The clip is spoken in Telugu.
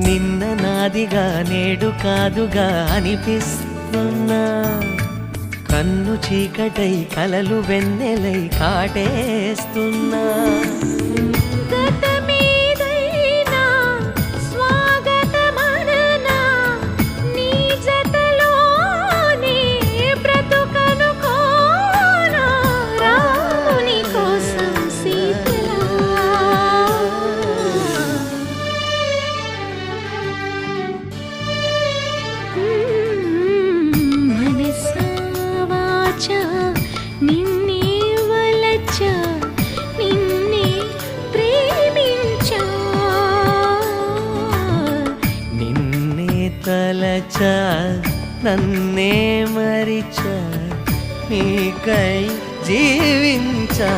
నిన్న నాదిగా నేడు కాదుగా అనిపిస్తున్నా, కన్ను చీకటై కలలు వెన్నెలై కాటేస్తున్నా. నిన్నే వలచా నిన్నే ప్రేమించా, నిన్నే తలచా నన్నే మరిచా, నీకై జీవించా.